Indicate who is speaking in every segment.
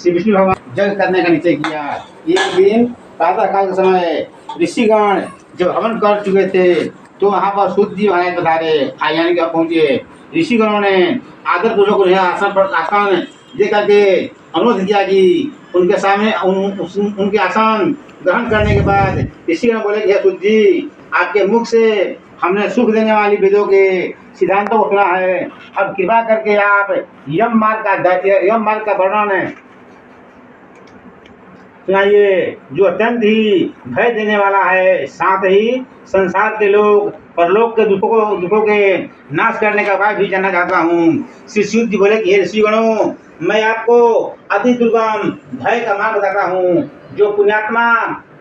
Speaker 1: श्री विष्णु भगवान जग करने का निश्चय किया। एक दिन प्रातः काल के समय ऋषिगण जब हवन कर चुके थे तो वहाँ पर सूत जी महाराज पधारे, यानी कि पहुँचे। ऋषिगणों ने आदर पूर्वक आसन दे करके अनुरोध किया कि उनके सामने उनके आसन ग्रहण करने के बाद ऋषिगण बोले कि सूत जी, आपके मुख से हमने सुख देने वाली वेदों के सिद्धांतों को सुना है। अब कृपा करके आप यम मार्ग का वर्णन सुनाइए, जो अत्यंत ही भय देने वाला है, साथ ही संसार के लोग परलोक के दुखों के नाश करने का उपाय भी जानना चाहता हूँ। श्री सूत जी बोले कि हे ऋषिगणों, मैं आपको अति दुर्गम भय का मार्ग बताता हूँ, जो पुण्यात्मा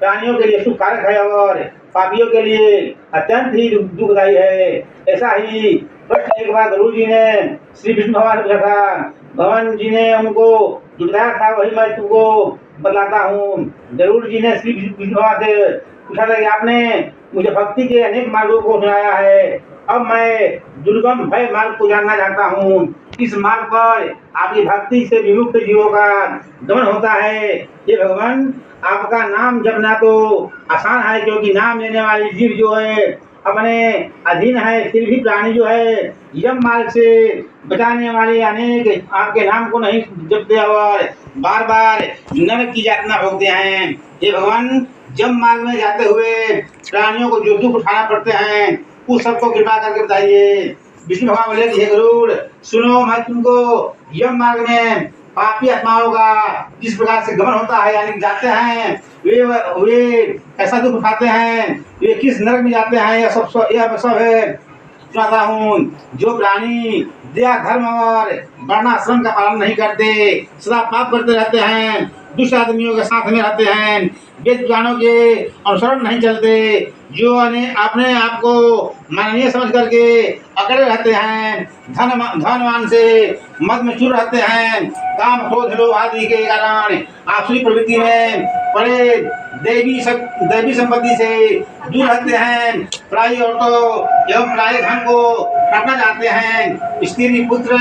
Speaker 1: प्राणियों के लिए सुखकारक है और पापियों के लिए अत्यंत ही दुखदायी है। ऐसा ही प्रश्न एक बार गुरु जी ने श्री विष्णु भगवान से पूछा था। भगवान जी ने उनको बताया था, वही मैं तुमको बतलाता हूँ। गरुड़ जी ने श्री विष्णु भगवान से पूछा था कि आपने मुझे भक्ति के अनेक मार्गों को सुनाया है, अब मैं दुर्गम भय मार्ग को जानना चाहता हूँ। इस मार्ग पर आपकी भक्ति से विमुक्त जीवों का गमन होता है। ये भगवान, आपका नाम जपना तो आसान है, क्योंकि नाम लेने वाली जीव जो है अपने अधीन है, फिर भी प्राणी जो है यम मार्ग से बचाने वाले अनेक आपके नाम को नहीं जपते और बार बार नरक की यातना भोगते हैं। ये भगवान, जम मार्ग में जाते हुए प्राणियों को जो दुख उठाना पड़ते हैं उस सबको कृपा करके बताइए। विष्णु भगवान बोले, हे गरुड़, सुनो, मैं तुमको यम मार्ग में पापी आत्माओं का जिस प्रकार से गमन होता है, यानी जाते हैं, वे ऐसा दुख उठाते हैं, वे किस नरक में जाते हैं, यह सब है सुनाता हूँ। जो प्राणी दया, धर्म और वर्णाश्रम का पालन नहीं करते, सदा पाप करते रहते हैं, दुष्ट आदमियों के साथ में रहते हैं, वेद पुराणों के अनुसरण नहीं चलते, जो अपने आप को माननीय समझ करके अकड़े रहते हैं, धनवान से मद में चूर रहते हैं, काम क्रोध लोभ आदि के कारण आसुरी प्रवृत्ति में पड़े, दैवी संपत्ति से दूर रहते हैं, पराई औरतों एवं पराई धन को काटना चाहते हैं, स्त्री पुत्र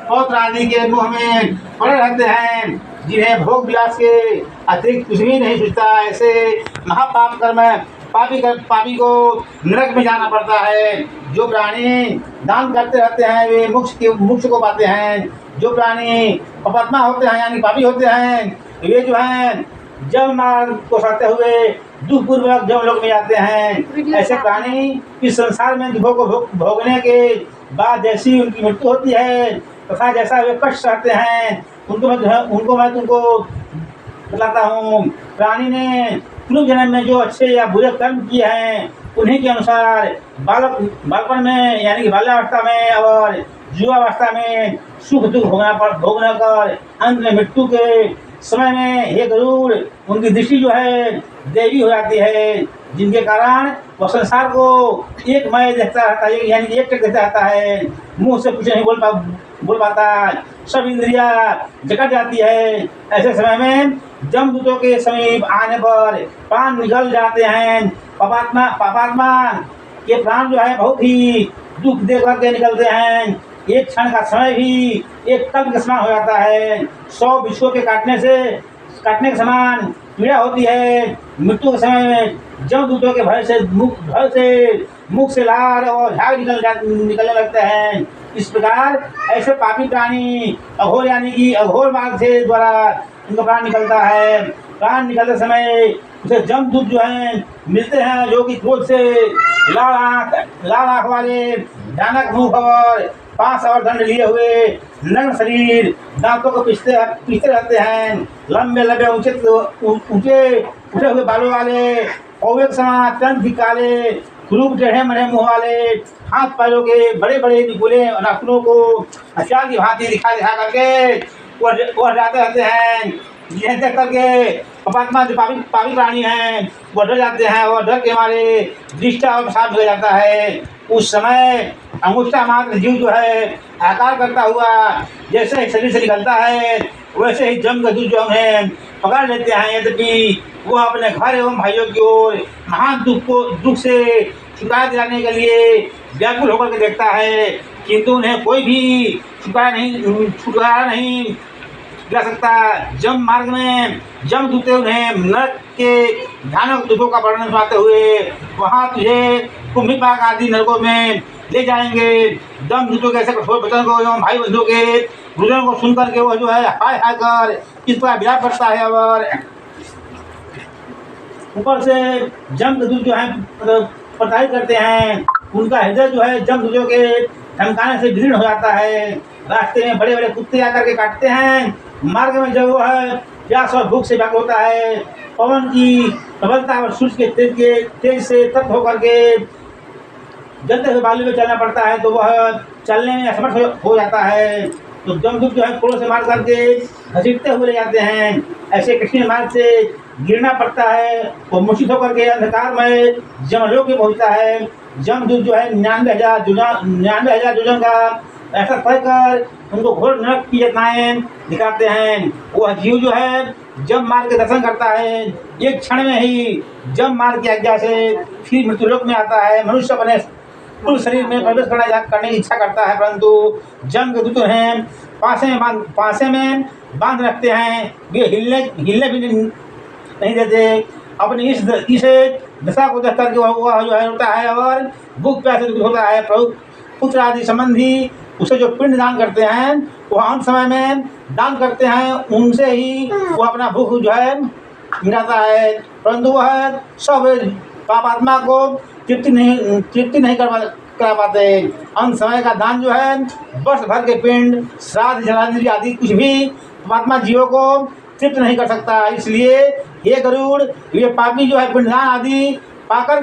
Speaker 1: पौत्र आदि के मुँह में पड़े रहते हैं, जिन्हें भोग विलास के अतिरिक्त कुछ भी नहीं सूझता, ऐसे महापाप कर्म पापी को नरक में जाना पड़ता है। जो प्राणी दान करते रहते हैं वे मोक्ष को पाते हैं। जो प्राणी अपत्मा होते हैं, यानी पापी होते हैं, वे जो हैं जम मार्ग को साधते हुए दुखपूर्वक जम लोक में जाते हैं। ऐसे प्राणी इस संसार में दुखों को भोगने के बाद जैसी उनकी मृत्यु होती है तथा जैसा वे कष्ट सहते हैं उनको मैं तुमको बताता हूँ। प्राणी ने पूर्व जन्म में जो अच्छे या बुरे कर्म किए हैं उन्हीं के अनुसार बालपन में, यानी कि बाल्यावस्था में और युवावस्था में सुख दुख भोगना कर अंत में मृत्यु के समय में, हे गरुड़, उनकी दृष्टि जो है देवी हो जाती है, जिनके कारण वह संसार को एक मय देखता रहता है, यानी कि एक टक देखता रहता है, मुंह से कुछ नहीं बोल पाता, सब इंद्रिया जकड़ जाती है। ऐसे समय में जमदूतों के समीप आने पर प्राण निकल जाते हैं। पापात्मा के प्राण जो है बहुत ही दुख दे करके निकलते हैं। एक क्षण का समय भी एक कल्प के समान हो जाता है। 100 विश्वों के काटने के समान पीड़ा होती है। मृत्यु के समय में जमदूतों के भय से मुख से लार और झाग निकलने लगते हैं। इस प्रकार ऐसे पापी प्राणी अघोर, यानी कि अघोर मार्ग से द्वारा उनका प्राण निकलता है। प्राण निकलते समय उसे जमदूत जो हैं मिलते हैं, जो कि क्रोध से लाल आँख वाले, भयानक मुख और 5 और दंड लिए हुए, नग्न शरीर, दांतों को पीसते रहते हैं, लंबे ऊंचे उठे हुए बालों वाले, कौवे के समान अत्यंत ही काले, खूब टेढ़े मेढ़े मुँह वाले, हाथ पैरों के बड़े बड़े निपुले नाखूनों को हथियार की भांति दिखा करके वह जाते रहते हैं। जिन्हें देख करके पापात्मा जो पापी प्राणी हैं वह डर जाते हैं और डर के मारे दृष्टा और साफ हो जाता है। उस समय अंगुष्ठा मात्र जीव जो है आकार करता हुआ जैसे ही शरीर से निकलता है वैसे ही जम गदूत जो उन्हें पकड़ लेते हैं। यद्यपि वह अपने घर एवं भाइयों की ओर महान दुख से छुटकारा दिलाने के लिए व्याकुल होकर के देखता है, किंतु उन्हें कोई भी छुटकारा नहीं गिरा सकता। जम मार्ग में जमदूत उन्हें नरक के भयानक दुखों का वर्णन सुनाते हुए वहाँ तुझे कुंभीपाक आदि नरकों में ले जाएंगे। जमदूतों के ऐसे कठोर वचन को एवं भाई बंधुओं के रुदन को सुनकर के वह जो है हाय हाय कर इस पर विलाप करता है। और ऊपर से जमदूत जो है प्रताड़ित करते हैं। उनका हृदय जो है जमदूतों के धमकाने से विदीर्ण हो जाता है। रास्ते में बड़े बड़े कुत्ते आकर के काटते हैं। मार्ग में जब वो है प्यास और भूख से व्याकुल होता है, पवन की प्रबलता और सूर्य के तेज से तप्त होकर के जलते हुए बालू में चलना पड़ता है, तो वह चलने में असमर्थ हो जाता है। तो जमदूत जो है कोड़ों से मार करके घसीटते हुए ले जाते हैं। ऐसे कठिन मार्ग से गिरना पड़ता है। वो मूर्छित होकर के अंधकार में जमलोक में पहुंचता है। जमदूत जो है 99,000 योजन का ऐसा तय कर उनको घोर नरक की यातनाएं दिखाते हैं। वह जीव जो है जम मार्ग के दर्शन करता है। एक क्षण में ही जम मार्ग की आज्ञा से फिर मृत्युलोक में आता है। मनुष्य अपने पूर्ण शरीर में प्रवेश करने की इच्छा करता है, परंतु जम के दूत हैं पासे में बांध रखते हैं। वे हिलने भी नहीं देते। अपनी इस दशा को देख करके वह जो है होता है और भूख प्यास से होता है। प्रभु पुत्र आदि संबंधी उसे जो पिंड दान करते हैं वह अंत समय में दान करते हैं। उनसे ही वह अपना भूख जो है मिटाता है, परंतु वह सब पापात्मा को तृप्ति नहीं करा पाते। अंत समय का दान जो है वर्ष भर के पिंड श्राद्ध जलांजलि आदि कुछ भी पापात्मा जीवों को तृप्त नहीं कर सकता। इसलिए ये गरुड़ ये पापी जो है पिंडदान आदि पाकर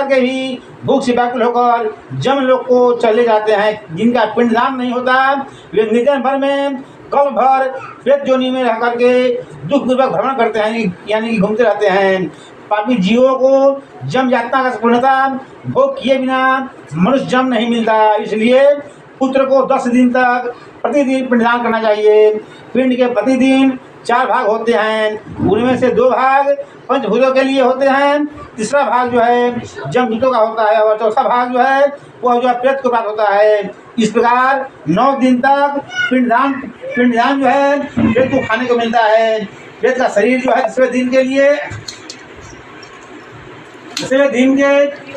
Speaker 1: के भी भूख से व्याकुल होकर जम लोग को चले जाते हैं। जिनका पिंडदान नहीं होता वे निर्जन भर में कल भर प्रेत योनि में रह करके दुख पूर्वक भ्रमण करते हैं, यानी कि घूमते रहते हैं। पापी जीवों को जम यातना का पूर्णता भोग किए बिना मनुष्य जम नहीं मिलता। इसलिए पुत्र को 10 दिन तक प्रतिदिन पिंडदान करना चाहिए। पिंड के प्रतिदिन 4 भाग होते हैं। उनमें से 2 भाग पंचभूतों के लिए होते हैं, तीसरा भाग जो है जमदूतों का होता है और चौथा भाग जो है वह जो है प्रेत को प्राप्त होता है। इस प्रकार 9 दिन तक पिंडदान जो है प्रेत को खाने को मिलता है। प्रेत का शरीर जो है 10वें दिन के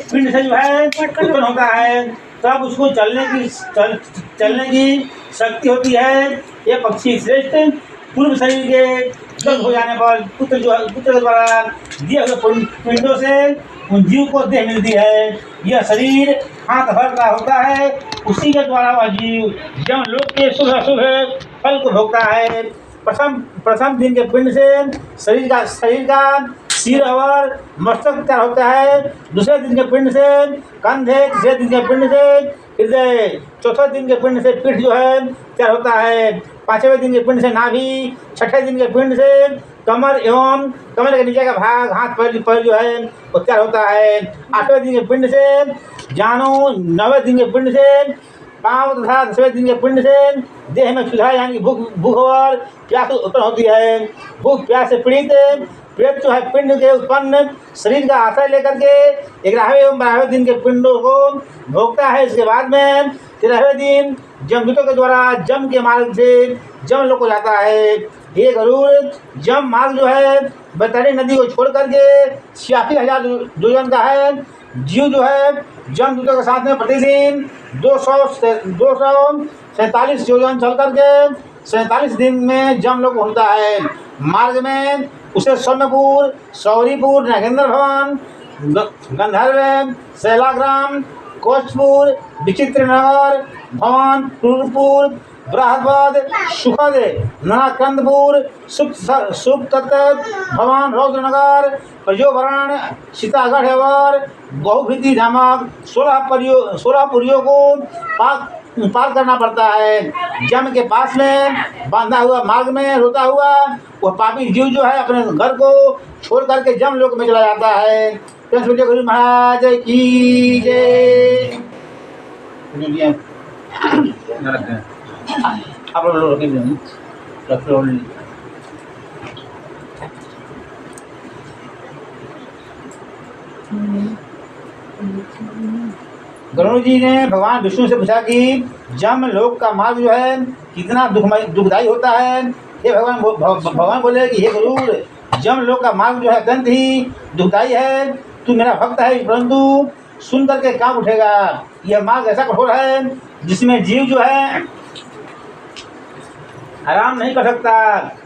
Speaker 1: पिंड से जो है उत्पन्न होता है। तब उसको चलने की शक्ति होती है। ये पक्षी श्रेष्ठ पूर्व शरीर के जन्म हो जाने पर पुत्र के द्वारा दिए हुए पिंडों से उन जीव को देह मिलती है। यह शरीर हाथ भर का होता है। उसी के द्वारा वह जीव जम लोक के शुभ अशुभ फल को भोगता है। प्रथम दिन के पिंड से शरीर का सिर और मस्तक तैयार होता है। दूसरे दिन के पिंड से कंधे, तीसरे दिन के पिंड से हृदय, चौथे दिन के पिंड से पीठ जो है तैयार होता है। 5वें दिन के पिंड से नाभि, 6ठे दिन के पिंड से कमर एवं कमर के नीचे का भाग हाथ पैर जो है वो तैयार होता है। 8वें दिन के पिंड से जानो, 9वें दिन के पिंड से पाँव तथा 10वें दिन के पिंड से देह में क्षुधा यानी भूख और प्यास उत्पन्न होती है। भूख प्यास से पीड़ित प्रेत जो है पिंड के उत्पन्न शरीर का आश्रय लेकर के 11वें एवं 12वें दिन के पिंडों को भोगता है। इसके बाद में 13वें दिन जमदूतों के द्वारा जम के मार्ग से जम लोग को जाता है। ये गरुड़ जम मार्ग जो है बैतरणी नदी को छोड़ करके 86,000 योजन का है। जीव जो है जमदूतों के साथ में प्रतिदिन 247 योजन चल करके 47 दिन में जम लोग पहुँचता है। मार्ग में उसे सोमपुर, सौरीपुर, नागेंद्र भवन, गंधर्व, शैलाग्राम, कोचपुर, विचित्रनगर, भवन, टूरपुर, बृहस्पद, सुखद, नानाकंदपुर, सुप्तत भवन, रौद्रनगर, प्रजोभरण, सीतागढ़ और बहुभिति नामक 16 पुरियों को पार करना पड़ता है। जम के पास में बांधा हुआ मार्ग में रोता हुआ वह पापी जीव जो है अपने घर को छोड़ करके जम लोक में चला जाता है। गुरु महाराज की जय। आप लोग गरुड़ जी ने भगवान विष्णु से पूछा कि जम लोक का मार्ग जो है कितना दुखदायी होता है, हे भगवान भगवान बोले कि हे गरुड़, जम लोग का मार्ग जो है अत्यंत ही दुखदायी है। तू मेरा भक्त है, परंतु सुन करके काम उठेगा। यह मार्ग ऐसा कठोर है जिसमें जीव जो है आराम नहीं कर सकता।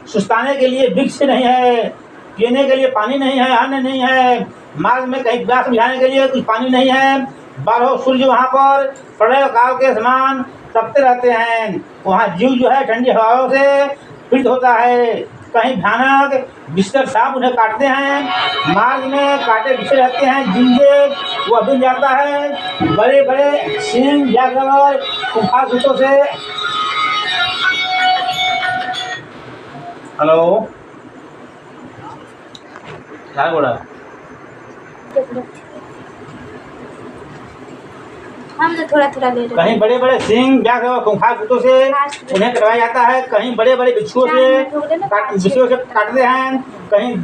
Speaker 1: सुस्ताने के लिए वृक्ष नहीं है, पीने के लिए पानी नहीं है, अन्न नहीं है, मार्ग में कहीं प्यास बुझाने के लिए कुछ पानी नहीं है। 12 सूर्य वहाँ पर प्रलय काल के समान तपते रहते हैं। वहाँ जीव जो है ठंडी हवाओं से पीड़ित होता है। कहीं भयानक बिस्तर सांप उन्हें काटते हैं, मार्ग में कांटे बिछे रहते हैं, जिनसे वह बिन जाता है। बड़े बड़े सिंह जागवर खूंखार जूतों से हेलो क्या बोला?
Speaker 2: हम तो थोड़ा थोड़ा ले रहे हैं।
Speaker 1: कहीं बड़े बड़े सिंह व्याघ्र खूंखार जूतों से उन्हें कटवाया जाता है, कहीं बड़े बड़े बिच्छुओं से काटते हैं, कहीं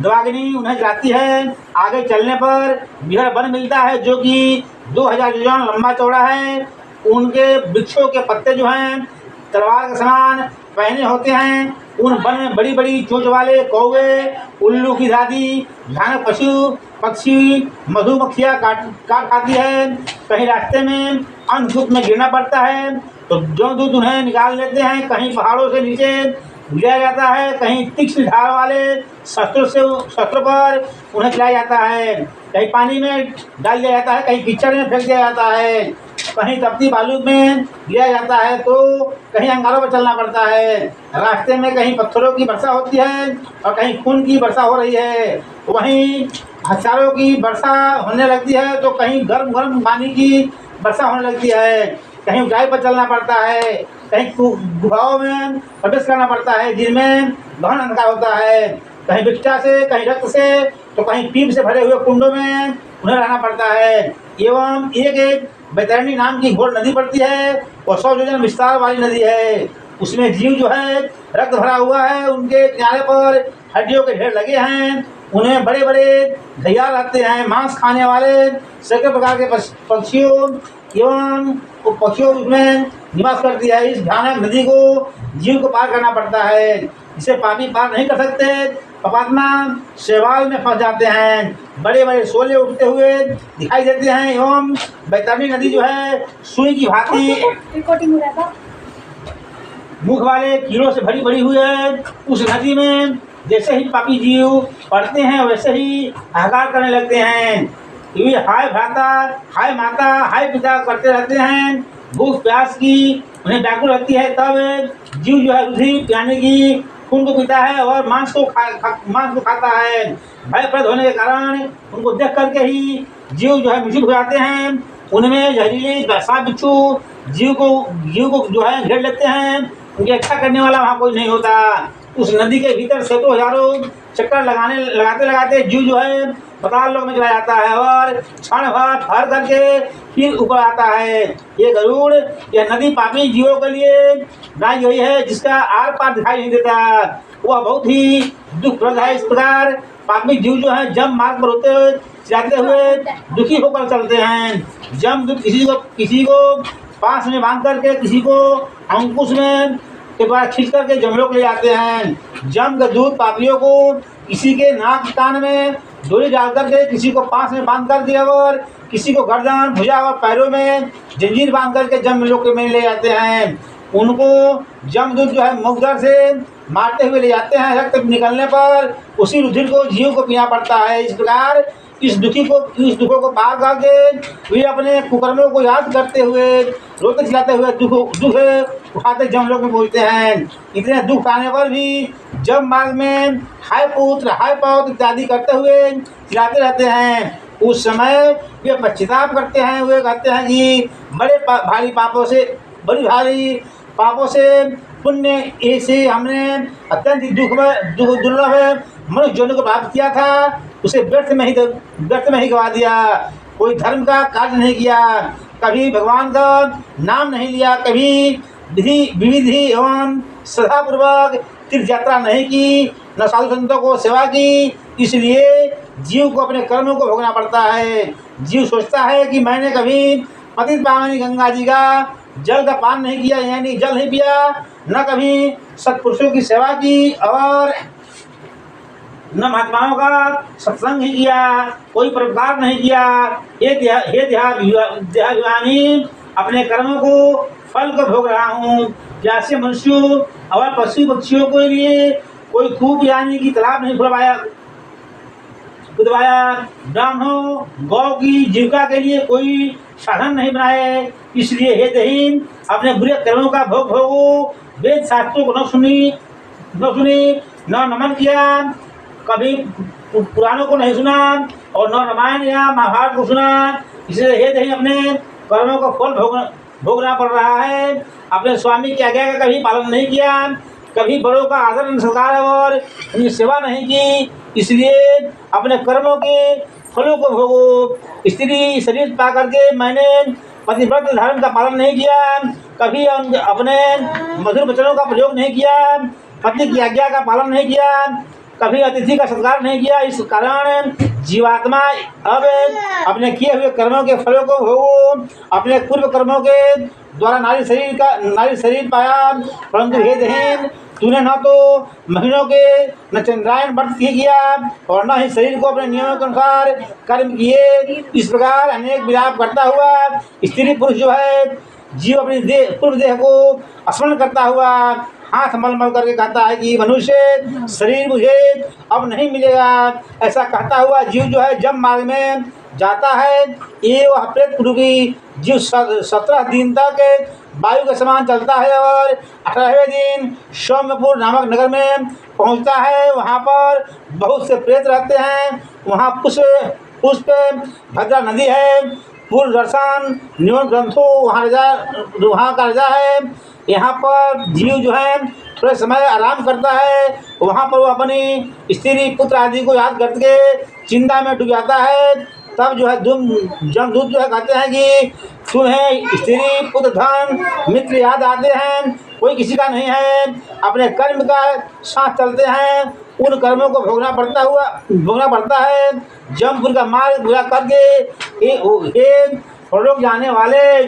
Speaker 1: दवाग्नि उन्हें जलाती है। आगे चलने पर बिहड़ वन मिलता है जो कि 2000 योजन लंबा चौड़ा है। उनके वृक्षों के पत्ते जो हैं तलवार के समान पहने होते हैं। उन वन में बड़ी बड़ी चोंच वाले कौवे, उल्लू की दादी, भयानक पशु पक्षी, मधुमक्खियाँ काट खाती है। कहीं रास्ते में अंधकूप में गिरना पड़ता है तो जो दूध उन्हें निकाल लेते हैं। कहीं पहाड़ों से नीचे गिराया जाता है, कहीं तीक्ष्ण धार वाले शस्त्र पर उन्हें चलाया जाता है, कहीं पानी में डाल दिया जाता है, कहीं कीचड़ में फेंक दिया जाता है, कहीं तपती बालू में गिराया जाता है तो कहीं अंगारों पर चलना पड़ता है। रास्ते में कहीं पत्थरों की वर्षा होती है और कहीं खून की वर्षा हो रही है। वहीं हथियारों की वर्षा होने लगती है तो कहीं गर्म गर्म पानी की वर्षा होने लगती है। कहीं ऊंचाई पर चलना पड़ता है, कहीं गुफाओं में प्रवेश करना पड़ता है जिनमें गहन अंधकार होता है। कहीं विष्ठा से, कहीं रक्त से तो कहीं पीप से भरे हुए कुंडों में उन्हें रहना पड़ता है। एवं एक बैतरणी नाम की घोर नदी पड़ती है और 100 योजन विस्तार वाली नदी है। उसमें जीव जो है रक्त भरा हुआ है, उनके किनारे पर हड्डियों के ढेर लगे हैं। उन्हें बड़े बड़े घड़ियाल रहते हैं, मांस खाने वाले सैकड़ों प्रकार के पक्षियों एवं पक्षियों में निवास करती है। इस भयानक नदी को जीव को पार करना पड़ता है, जिसे पापी पार नहीं कर सकते। पापात्मा शैवाल में फंस जाते हैं, बड़े बड़े शोले उठते हुए दिखाई देते हैं एवं बैतरणी नदी जो है सुई की भांति मुख वाले कीड़ों से भरी भरी हुई है। उस नदी में जैसे ही पापी जीव पड़ते हैं वैसे ही हाहाकार करने लगते हैं। ये हाय भ्राता, हाय माता, हाय पिता करते रहते हैं। भूख प्यास की उन्हें व्याकुल रहती है। तब जीव जो है रुधिर पियाने की खून को पीता है और मांस को खाता है। भयप्रद होने के कारण उनको देख करके ही जीव जो है मूर्छित हो जाते हैं। उनमें जहरीले सांप बिच्छू जीव को जो है घेर लेते हैं। उनकी रक्षा करने वाला वहाँ कोई नहीं होता। उस नदी के भीतर सैकड़ों हजारों चक्कर लगाते लगाते जीव जो है पाताल लोक में चला जाता है और क्षण भर ठहर करके फिर ऊपर आता है। ये गरुड़, यह नदी पापी जीवों के लिए बनाई हुई है जिसका आर पार दिखाई नहीं देता। वह बहुत ही दुखप्रद है। इस प्रकार पापी जीव जो है जम मार्ग पर होते जाते हुए दुखी होकर चलते हैं। जम किसी को पास में बांध करके, किसी को अंकुश में के बाद खींच करके जमलोक ले जाते हैं। जम का दूध पापियों को किसी के नाक कान में डोरी डाल करके, किसी को पास में बांध कर दिया और किसी को गर्दन, भुजा और पैरों में जंजीर बांध करके जमलोक में ले जाते हैं। उनको जमदूत जो है मुखद्वार से मारते हुए ले जाते हैं। रक्त निकलने पर उसी रुधिर को जीव को पीना पड़ता है। इस प्रकार इस दुखों को पार करके वे अपने कुकर्मों को याद करते हुए, रोते चिल्लाते हुए दुख उठाते जमलोक में पहुँचते हैं। इतने दुख उठाने पर भी जम मार्ग में हाय पुत्र, हाय पौत्र इत्यादि करते हुए चिल्लाते रहते हैं। उस समय वे पश्चाताप करते हैं। वे कहते हैं कि बड़ी भारी पापों से पुण्य ऐसे हमने अत्यंत दुर्लभ मनुष्य जीवन को प्राप्त किया था, उसे व्यर्थ में ही गवा दिया। कोई धर्म का कार्य नहीं किया, कभी भगवान का नाम नहीं लिया, कभी विधि एवं श्रद्धापूर्वक तीर्थ यात्रा नहीं की, न साधु संतों को सेवा की। इसलिए जीव को अपने कर्मों को भोगना पड़ता है। जीव सोचता है कि मैंने कभी पतित पावनी गंगा जी का जल का पान नहीं किया, यानी जल नहीं पिया, न कभी सत्पुरुषों की सेवा की और न महात्माओं का सत्संग नहीं किया, कोई परोपकार नहीं किया। हे देहाभिमानी, अपने कर्मों को फल को भोग रहा हूँ। जैसे मनुष्यों और पशु पक्षियों के लिए कोई खूब यानी की तालाब नहीं खुदवाया, ब्राह्मणों गौ की जीविका के लिए कोई साधन नहीं बनाए। इसलिए हे दहीन, अपने बुरे कर्मों का भोग भोगो। वेद शास्त्रों को न सुनी, न नमन किया, कभी पुराणों को नहीं सुना और न रामायण या महाभारत को सुना। इसलिए हे दहीन, अपने कर्मों का फल भोगना पड़ रहा है। अपने स्वामी की आज्ञा का कभी पालन नहीं किया, कभी बड़ों का आदर सत्कार और उनकी सेवा नहीं की। इसलिए अपने कर्मों के फलों को भोगो। स्त्री शरीर पा करके मैंने पतिव्रत धर्म का पालन नहीं किया, कभी अपने मधुर वचनों का प्रयोग नहीं किया, पति की आज्ञा का पालन नहीं किया, कभी अतिथि का सत्कार नहीं किया। इस कारण जीवात्मा अब अपने किए हुए कर्मों के फलों को भोगो। अपने पूर्व कर्मों के द्वारा नारी शरीर पाया, परंतु हे दहीन, तूने न तो महीनों के न चंद्रायन व्रत किया और न ही शरीर को अपने नियमों के अनुसार कर्म किए। इस प्रकार अनेक विलाप करता हुआ स्त्री पुरुष जो है जीव अपनी पूर्व देह को स्मरण करता हुआ हाथ मल मल करके कहता है कि मनुष्य शरीर मुझे अब नहीं मिलेगा। ऐसा कहता हुआ जीव जो है जब मार्ग में जाता है, ये वह प्रेत रूपी जीव 17 दिन तक वायु के समान चलता है और 18वें दिन सौम्यपुर नामक नगर में पहुंचता है। वहां पर बहुत से प्रेत रहते हैं। वहां पुष्प भद्रा नदी है, पूर्व दर्शन न्यून ग्रंथों वहाँ का राजा है। यहाँ पर जीव जो है थोड़े समय आराम करता है। वहाँ पर वो अपनी स्त्री पुत्र आदि को याद करके चिंता में डूब जाता है। तब जो है जमदूत जो है कहते हैं कि तुम्हें स्त्री पुत्र धन मित्र याद आते हैं, कोई किसी का नहीं है, अपने कर्म का साथ चलते हैं, उन कर्मों को भोगना पड़ता है। जमपुर का मार्ग पूरा करके ये लोग जाने वाले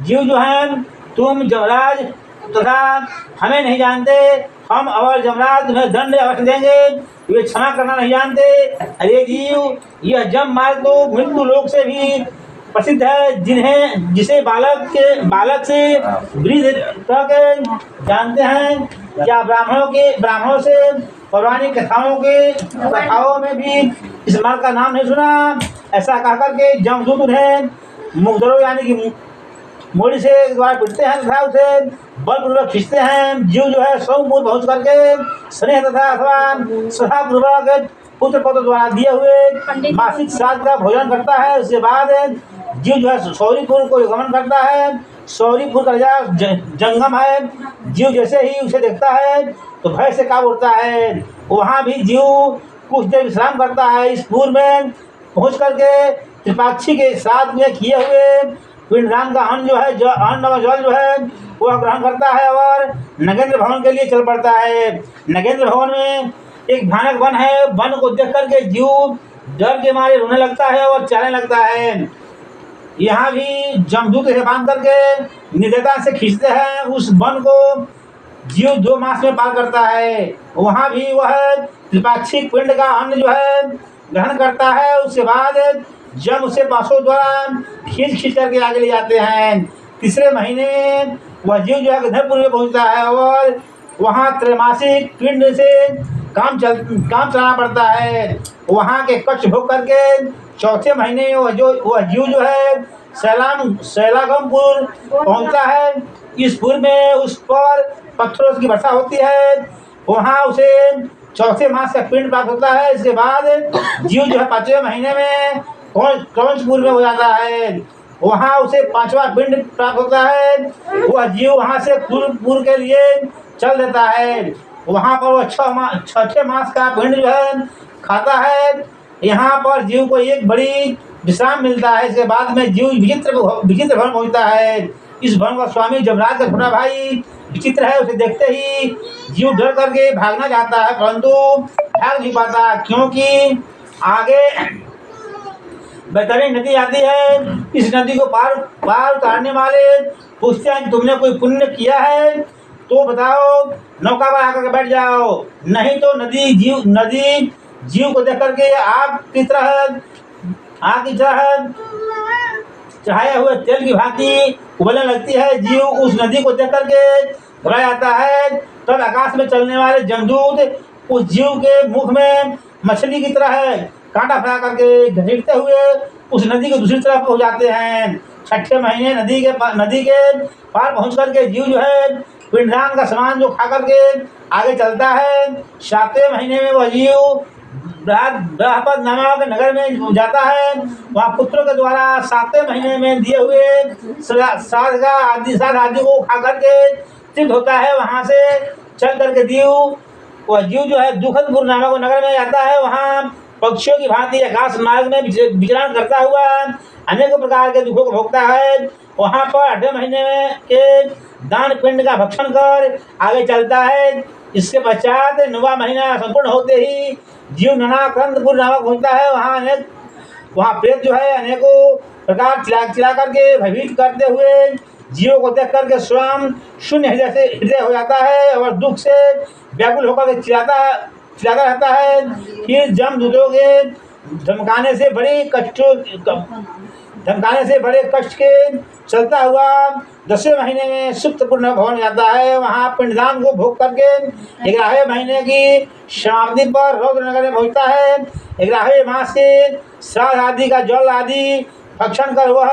Speaker 1: जीव जो हैं, तुम जमराज तथा हमें नहीं जानते, हम और जमराज तुम्हें दंड अवश्य देंगे, वे क्षमा करना नहीं जानते। अरे जीव, यह जम मार्ग तो मृत्यु लोक से भी प्रसिद्ध है, जिसे बालक से वृद्ध तक जानते हैं। या ब्राह्मणों से पौराणिक कथाओं में भी इस मार्ग का नाम नहीं सुना। ऐसा कहकर के जमदूत उन्हें मुगदरों यानी कि मोड़ी से द्वारा पीटते हैं तथा उसे बलपूर्वक खींचते हैं। जीव जो है सौपुर पहुँच करके स्नेह तथा अथवा श्रद्धापूर्वक पुत्र पौत्र द्वारा दिए हुए मासिक श्राद्ध का भोजन करता है। उसके बाद जीव जो है सौरीपुर को गमन करता है। सौरीपुर का राजा जंगम है। जीव जैसे ही उसे देखता है तो भय से कांप उठता है। वहाँ भी जीव कुछ देर विश्राम करता है। इस पूर्व में पहुँच करके त्रिपाक्षी के साथ में किए हुए पिंडदान का अन्न जो है वह ग्रहण करता है और नगेंद्र भवन के लिए चल पड़ता है। नगेंद्र भवन में एक भयानक वन है। वन को देख करके जीव डर के मारे रोने लगता है और चलने लगता है। यहाँ भी जमदूत से बांध करके निर्दयता से खींचते हैं। उस वन को जीव 2 मास में पार करता है। वहाँ भी वह त्रिपाक्षिक पिंड का अन्न जो है ग्रहण करता है। उसके बाद जब उसे पासों द्वारा खींच करके आगे ले जाते हैं। तीसरे महीने वह जीव जो है गंधर्वपुर में पहुँचता है और वहाँ त्रैमासिक पिंड से काम चलाना पड़ता है। वहाँ के कच्छ भोग करके चौथे महीने वह जीव जो है सैलागमपुर पहुँचता है। इस पुर में उस पर पत्थरों की वर्षा होती है। वहाँ उसे चौथे मास का पिंड प्राप्त होता है। इसके बाद जीव जो है 5वें महीने में क्रौंचपुर में हो जाता है। वहाँ उसे 5वां पिंड प्राप्त होता है। वह जीव वहाँ से पुर के लिए चल देता है। वहाँ पर वह 6 मास का पिंड जो है खाता है। यहाँ पर जीव को एक बड़ी विश्राम मिलता है। इसके बाद में जीव विचित्र भवन पहुँचता है। इस भवन का स्वामी जमराज का छोटा भाई विचित्र है। उसे देखते ही जीव डर करके भागना चाहता है, परंतु भाग नहीं पाता, क्योंकि आगे बैतरणी नदी आती है। इस नदी को पार उतारने वाले पूछते हैं कि तुमने कोई पुण्य किया है तो बताओ, नौका पर आकर के बैठ जाओ, नहीं तो नदी जीव को देख करके आग की तरह चढ़ाए हुए तेल की भांति उबलने लगती है। जीव उस नदी को देख करके घबरा जाता है। तब आकाश में चलने वाले जमदूत उस जीव के मुख में मछली की तरह कांटा फैला करके घसीटते हुए उस नदी की दूसरी तरफ पहुंच जाते हैं। छठे महीने नदी के पार पहुंच करके जीव जो है पिंडदान का सामान जो खा करके आगे चलता है। सातवें महीने में वह जीव बृहस्पति नामक नगर में जाता है। वहाँ पुत्रों के द्वारा 7वें महीने में दिए हुए साध आदि को खा करके तृप्त होता है। वहाँ से चल करके वह जीव जो है दुखदपुर नामक नगर में जाता है। वहाँ पक्षियों की भांति आकाश मार्ग में विचरण करता हुआ अनेकों प्रकार के दुखों को भोगता है। वहाँ पर 8वें महीने के दान पिंड का भक्षण कर आगे चलता है। इसके पश्चात 9वां महीना संपूर्ण होते ही जीव ननाकंदपुर नामक पहुंचता है। वहाँ प्रेत जो है अनेकों प्रकार चिल्ला करके भयभीत करते हुए जीवों को देख करके स्वयं शून्य हृदय हो जाता है और दुख से व्याकुल होकर चिल्लाता रहता है। फिर जमदूतों के धमकाने से बड़े कष्ट के चलता हुआ 10वें महीने में सुप्तपुर भवन जाता है। वहाँ पिंडदान को भोग करके 11वें महीने की समाप्ति पर रौद्रनगर में पहुँचता है। 11वें मास के श्राद्ध आदि का जल आदि भक्षण कर वह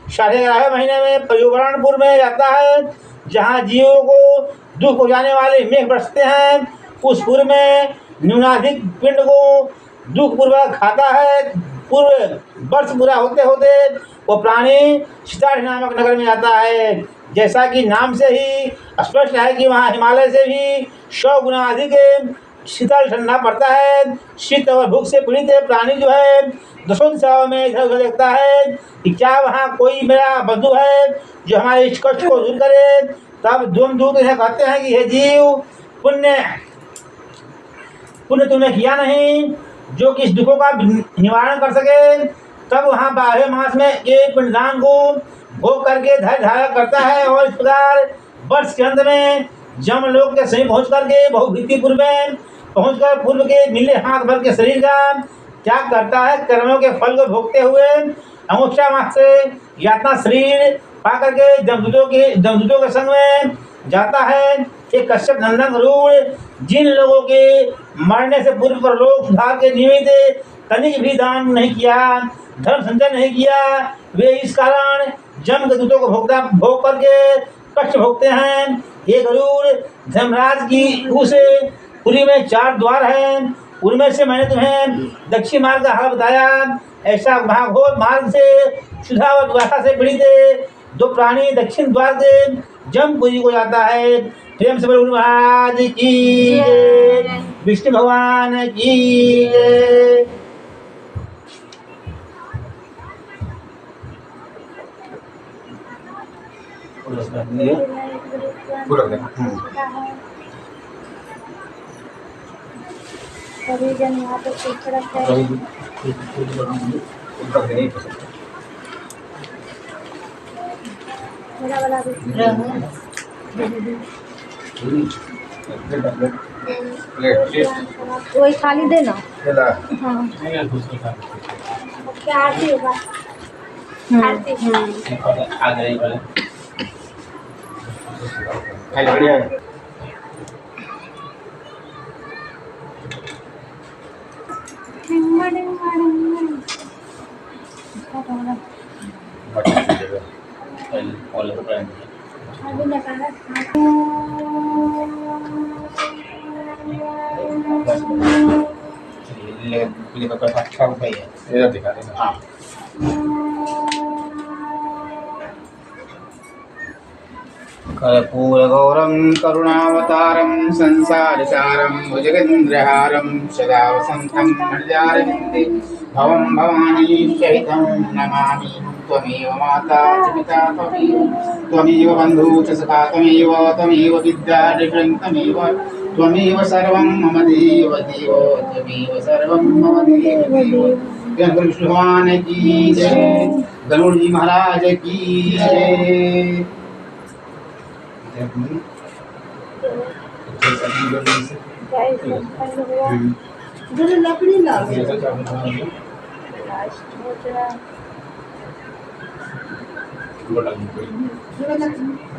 Speaker 1: 11.5 महीने में पर्यावरणपुर में जाता है, जहाँ जीवों को दुख पहुँचाने वाले मेघ बरसते हैं। उस पुर में न्यूनाधिक पिंड को दुख पूर्वक खाता है। पूर्व वर्ष पूरा होते होते वो प्राणी सीताढ़ नामक नगर में जाता है। जैसा कि नाम से ही स्पष्ट है कि वहाँ हिमालय से भी 100 गुना अधिक शीतल ठंडा पड़ता है। शीत और भूख से पीड़ित प्राणी जो है दशों दिशाओं में इधर उधर देखता है कि क्या वहाँ कोई मेरा बंधु है जो हमारे इस कष्ट को दूर करे। तब जमदूत इन्हें कहते हैं कि हे जीव, पुण्य तुमने किया नहीं जो कि इस दुखों का निवारण कर सके। तब वहाँ 12वें मास में एक पिंडदान को भोग करके धैर्य धारण करता है और इस प्रकार वर्ष के अंत में जमलोक के समीप पहुँच करके बहुभीतिपुर में पहुँचकर पूर्व के मिले हाथ भर के शरीर का त्याग करता है। कर्मों के फल को भोगते हुए अमोक्षा मास से यातना शरीर पा करके जमदूतों के संग में जाता है। एक कश्यप नंदन गरुड़ जिन लोगों के मरने से पूर्व परलोक सुधार के निमित्त तनिक भी दान नहीं किया, धर्म संचय नहीं किया, वे इस कारण जम के दूतों को भोग करके कष्ट भोगते हैं। ये गरुड़ धर्मराज की उसे पुरी में 4 द्वार हैं। उनमें से मैंने तुम्हें दक्षिण मार्ग का हाल बताया। ऐसा महाघोर मार्ग से क्षुधा व द्वारा से पीड़ित 2 प्राणी दक्षिण द्वार से जमपुरी को जाता है। प्रेम से बोलो महाराज की जय, विष्णु भगवान की जय।
Speaker 2: सभी जन यहाँ पे ठीक रखते हैं। मेरा वाला वही खाली देना। हाँ क्या आरती होगा? आरती
Speaker 1: दिखा देना। कर्पूरगौरं करुणावतारं संसारसारं भुजगेन्द्रहारं सदा वसन्तं हृदयारविन्दे भवं भवानी सहितं नमामि। त्वमेव माता च पिता त्वमेव बन्धुः च सखा त्वमेव विद्या त्वमेव सर्वं मम देव त्वमेव सर्वं मम देव। विष्णु भगवान की जय, गरुड़ जी महाराज की जय।
Speaker 2: गाइस बंद हुआ
Speaker 3: जरा लकड़ी ला ले
Speaker 2: लास्ट हो गया
Speaker 3: जरा लकड़ी